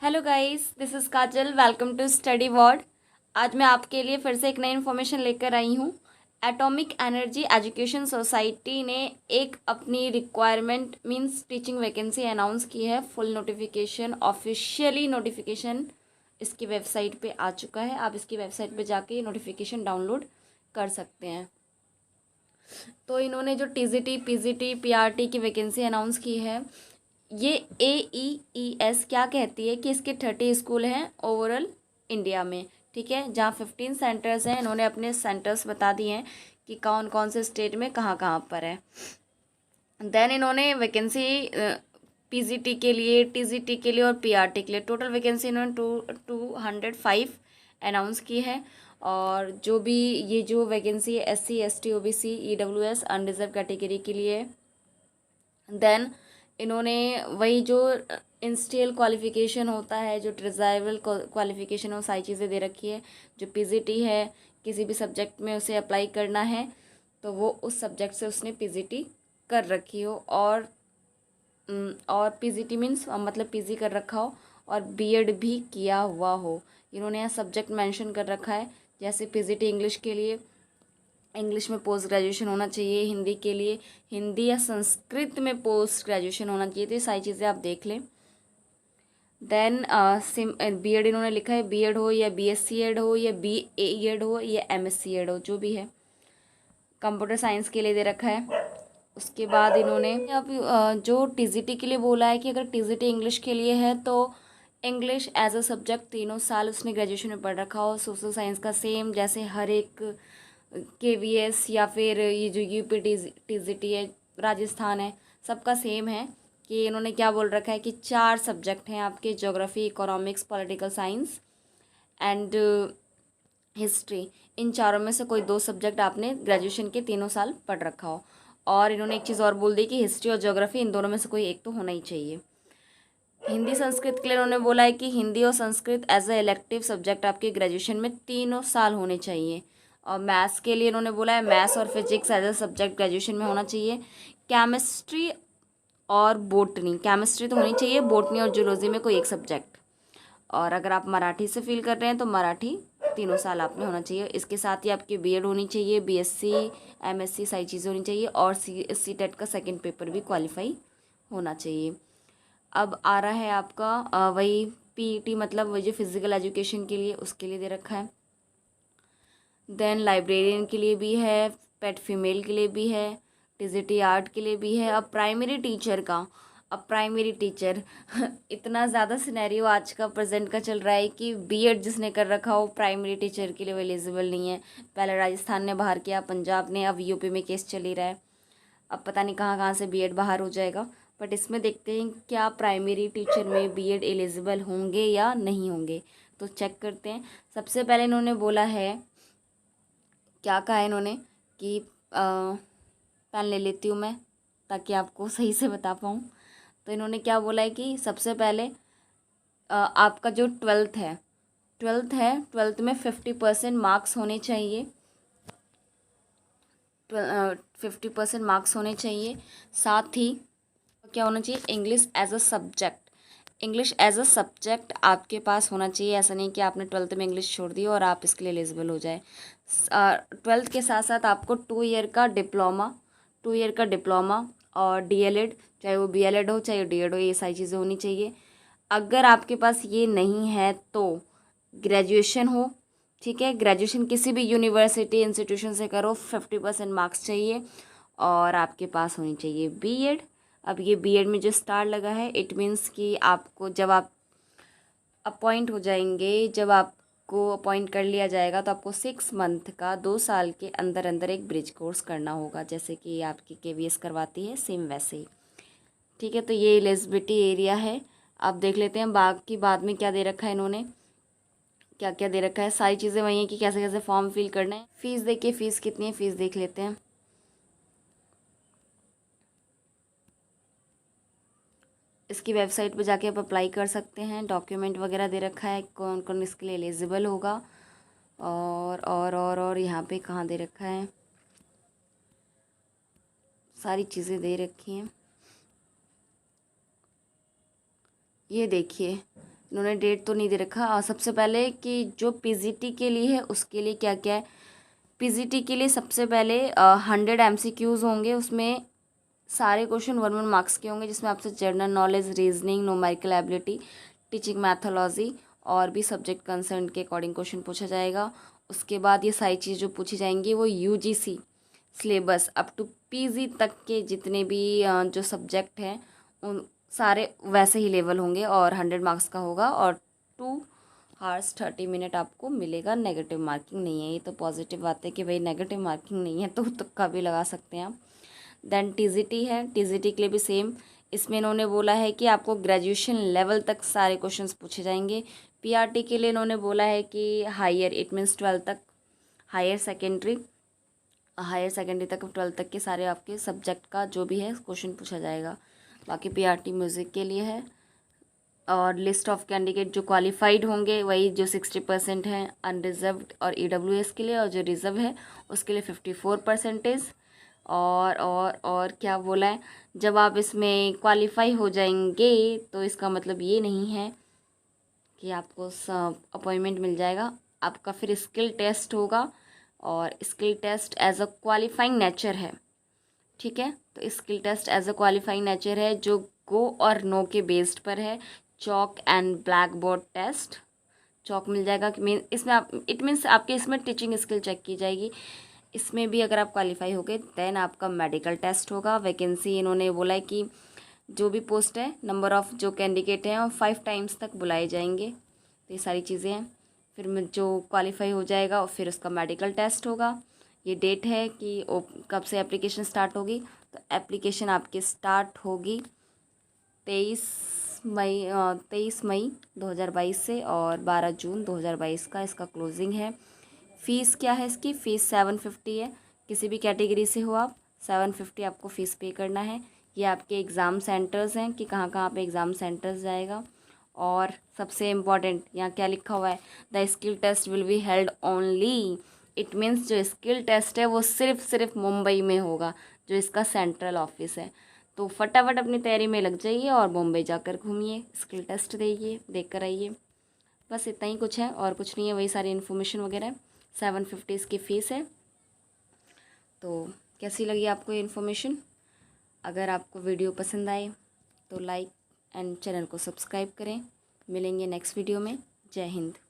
Hello guys, this is Kajal. Welcome to study word. आज मैं आपके लिए फिर से एक नई इन्फॉर्मेशन लेकर आई हूँ। एटॉमिक एनर्जी एजुकेशन सोसाइटी ने एक अपनी requirement means teaching vacancy announce की है। फुल नोटिफिकेशन, ऑफिशियली नोटिफिकेशन इसकी वेबसाइट पे आ चुका है। आप इसकी वेबसाइट पे जाके नोटिफिकेशन डाउनलोड कर सकते हैं। तो इन्होंने जो टीजीटी, पीजीटी, पीआरटी की वैकेंसी अनाउंस की है, ये AEES क्या कहती है कि इसके 30 स्कूल हैं ओवरऑल इंडिया में। ठीक है, जहाँ 15 सेंटर्स हैं। इन्होंने अपने सेंटर्स बता दिए हैं कि कौन कौन से स्टेट में कहाँ कहाँ पर है। देन इन्होंने वैकेंसी पीजीटी के लिए, टीजीटी के लिए और पीआरटी के लिए टोटल वैकेंसी इन्होंने 205 अनाउंस की है। और जो भी ये जो वैकेंसी है SC ST OBC EWS unreserved category के लिए। देन इन्होंने वही जो इंस्टियल क्वालिफिकेशन होता है, जो ट्रिजाइवल क्वालिफिकेशन है, वो सारी चीज़ें दे रखी है। जो पीजीटी है, किसी भी सब्जेक्ट में उसे अप्लाई करना है तो वो उस सब्जेक्ट से उसने पीजीटी कर रखी हो। और पीजीटी मीन्स मतलब पीजी कर रखा हो और बीएड भी किया हुआ हो। इन्होंने यहाँ सब्जेक्ट मेंशन कर रखा है, जैसे पीजीटी इंग्लिश के लिए इंग्लिश में पोस्ट ग्रेजुएशन होना चाहिए, हिंदी के लिए हिंदी या संस्कृत में पोस्ट ग्रेजुएशन होना चाहिए। तो ये सारी चीज़ें आप देख लें। देन बीएड इन्होंने लिखा है, बीएड हो या बीएससी एड हो या BA एड हो या MSc एड हो, जो भी है। कंप्यूटर साइंस के लिए दे रखा है। उसके बाद इन्होंने अब जो टीजीटी के लिए बोला है कि अगर टीजीटी इंग्लिश के लिए है तो इंग्लिश एज अ सब्जेक्ट 3 साल उसने ग्रेजुएशन में पढ़ रखा हो। सोशल साइंस का सेम, जैसे हर एक KVS या फिर ये जो UP टीजीटी है, राजस्थान है, सबका सेम है कि इन्होंने क्या बोल रखा है कि 4 सब्जेक्ट हैं आपके, geography, economics, political science and history. इन चारों में से कोई 2 सब्जेक्ट आपने ग्रेजुएशन के 3 साल पढ़ रखा हो। और इन्होंने एक चीज़ और बोल दी कि हिस्ट्री और ज्योग्राफी, इन दोनों में से कोई एक तो होना ही चाहिए। हिंदी संस्कृत के लिए उन्होंने बोला है कि हिंदी और Sanskrit as a elective subject आपके ग्रेजुएशन में 3 साल होने चाहिए। और मैथ्स के लिए इन्होंने बोला है मैथ्स और physics as a subject graduation में होना चाहिए। केमिस्ट्री और बोटनी, केमिस्ट्री तो होनी चाहिए, बोटनी और जूलॉजी में कोई एक सब्जेक्ट। और अगर आप मराठी से फील कर रहे हैं तो मराठी 3 साल आप में होना चाहिए। इसके साथ ही आपकी बीएड होनी चाहिए, BSc MSc सारी चीज़ें होनी चाहिए। और CTET का सेकंड पेपर भी क्वालिफाई होना चाहिए। अब आ रहा है आपका वही PET, मतलब वही जो फिज़िकल एजुकेशन के लिए, उसके लिए दे रखा है। देन लाइब्रेरियन के लिए भी है, पेट फीमेल के लिए भी है, टीजीटी आर्ट के लिए भी है। अब प्राइमरी टीचर का, अब प्राइमरी टीचर इतना ज़्यादा सिनेरियो आज का प्रेजेंट का चल रहा है कि बीएड जिसने कर रखा हो प्राइमरी टीचर के लिए वो एलिजिबल नहीं है। पहले राजस्थान ने बाहर किया, पंजाब ने, अब UP में केस चल ही रहा है। अब पता नहीं कहाँ कहाँ से बीएड बाहर हो जाएगा। बट इसमें देखते हैं क्या प्राइमरी टीचर में बीएड एलिजिबल होंगे या नहीं होंगे, तो चेक करते हैं। सबसे पहले इन्होंने बोला है, क्या कहा है इन्होंने कि पेन ले लेती हूँ मैं ताकि आपको सही से बता पाऊँ। तो इन्होंने क्या बोला है कि सबसे पहले आपका जो ट्वेल्थ में 50% मार्क्स होने चाहिए। 50% मार्क्स होने चाहिए। साथ ही क्या होना चाहिए, इंग्लिश एज अ सब्जेक्ट आपके पास होना चाहिए। ऐसा नहीं कि आपने 12th में इंग्लिश छोड़ दी और आप इसके लिए एलिजिबल हो जाए। 12th के साथ साथ आपको 2 ईयर का डिप्लोमा और DLED, चाहे वो BLED हो चाहे DED हो, ये सारी चीज़ें होनी चाहिए। अगर आपके पास ये नहीं है तो ग्रेजुएशन हो। ठीक है, ग्रेजुएशन किसी भी यूनिवर्सिटी इंस्टीट्यूशन से करो, 50% मार्क्स चाहिए। और आपके पास होनी चाहिए बीएड। अब ये बीएड में जो स्टार लगा है, इट मीन्स कि आपको जब आप अपॉइंट हो जाएंगे, जब आपको अपॉइंट कर लिया जाएगा तो आपको 6 मंथ का, 2 साल के अंदर अंदर एक ब्रिज कोर्स करना होगा, जैसे कि आपकी KVS करवाती है, सेम वैसे ही। ठीक है, तो ये एलिजिबिलिटी एरिया है। आप देख लेते हैं बाकी बाद में क्या दे रखा है इन्होंने, क्या क्या दे रखा है। सारी चीज़ें वही हैं कि कैसे कैसे फॉर्म फिल करना है। फ़ीस देखिए, फ़ीस कितनी है, फ़ीस देख लेते हैं। इसकी वेबसाइट पे जाके आप अप्लाई कर सकते हैं। डॉक्यूमेंट वगैरह दे रखा है, कौन कौन इसके लिए एलिजिबल होगा। और यहाँ पे कहाँ दे रखा है, सारी चीज़ें दे रखी हैं। ये देखिए, इन्होंने डेट तो नहीं दे रखा। और सबसे पहले कि जो पीजीटी के लिए है उसके लिए क्या क्या है। पीजीटी के लिए सबसे पहले 100 MCQs होंगे, उसमें सारे क्वेश्चन 1 1 मार्क्स के होंगे, जिसमें आपसे general knowledge, reasoning, numerical ability, teaching methodology और भी सब्जेक्ट कंसर्न के अकॉर्डिंग क्वेश्चन पूछा जाएगा। उसके बाद ये सारी चीज़ जो पूछी जाएंगी वो UGC syllabus up to PG तक के जितने भी जो सब्जेक्ट हैं उन सारे वैसे ही लेवल होंगे और 100 मार्क्स का होगा और 2 hours 30 minute आपको मिलेगा। नेगेटिव मार्किंग नहीं है। ये तो पॉजिटिव बात है कि भाई नेगेटिव मार्किंग नहीं है, तो तुक्का भी लगा सकते हैं आप। देन टीजीटी है, टीजीटी के लिए भी सेम। इसमें इन्होंने बोला है कि आपको ग्रेजुएशन लेवल तक सारे क्वेश्चंस पूछे जाएंगे। पीआरटी के लिए इन्होंने बोला है कि हायर, इट मीन्स 12 तक, हायर सेकेंडरी तक, 12 तक के सारे आपके सब्जेक्ट का जो भी है क्वेश्चन पूछा जाएगा। बाकी पीआरटी म्यूज़िक के लिए है। और लिस्ट ऑफ कैंडिडेट जो क्वालिफाइड होंगे वही जो 60% हैं अनरिजर्व्ड और ईडब्ल्यूएस के लिए, और जो रिजर्व है उसके लिए 54%। और क्या बोला है, जब आप इसमें क्वालिफाई हो जाएंगे तो इसका मतलब ये नहीं है कि आपको अपॉइंटमेंट मिल जाएगा। आपका फिर स्किल टेस्ट होगा और skill test as a qualifying nature है, ठीक है। तो skill test as a qualifying nature है जो गो और नो के बेस्ड पर है। Chalk and black board test, chalk मिल जाएगा कि मीन इसमें आप, इट मीन्स आपके इसमें टीचिंग स्किल चेक की जाएगी। इसमें भी अगर आप क्वालिफाई हो गए देन आपका मेडिकल टेस्ट होगा। वैकेंसी इन्होंने बोला है कि जो भी पोस्ट है, नंबर ऑफ़ जो कैंडिडेट हैं और 5 times तक बुलाए जाएंगे। तो ये सारी चीज़ें हैं। फिर में जो क्वालिफाई हो जाएगा और फिर उसका मेडिकल टेस्ट होगा। ये डेट है कि कब से एप्लीकेशन स्टार्ट होगी। तो एप्लीकेशन आपकी स्टार्ट होगी 23 मई 2022 से और 12 जून 2022 का इसका क्लोजिंग है। फ़ीस क्या है इसकी? फ़ीस 750 है। किसी भी कैटेगरी से हो आप, 750 आपको फ़ीस पे करना है। ये आपके एग्ज़ाम सेंटर्स हैं कि कहाँ कहाँ पे एग्ज़ाम सेंटर्स जाएगा। और सबसे इम्पॉर्टेंट यहाँ क्या लिखा हुआ है, the skill test will be held only. It means जो स्किल टेस्ट है वो सिर्फ मुंबई में होगा, जो इसका सेंट्रल ऑफिस है। तो फटाफट अपनी तैयारी में लग जाइए और मुंबई जाकर घूमिए, स्किल टेस्ट देख कर आइए। बस इतना ही कुछ है और कुछ नहीं है, वही सारी इन्फॉर्मेशन वगैरह है। 750 इसकी फ़ीस है। तो कैसी लगी आपको ये इन्फॉर्मेशन? अगर आपको वीडियो पसंद आए तो लाइक एंड चैनल को सब्सक्राइब करें। मिलेंगे नेक्स्ट वीडियो में। जय हिंद।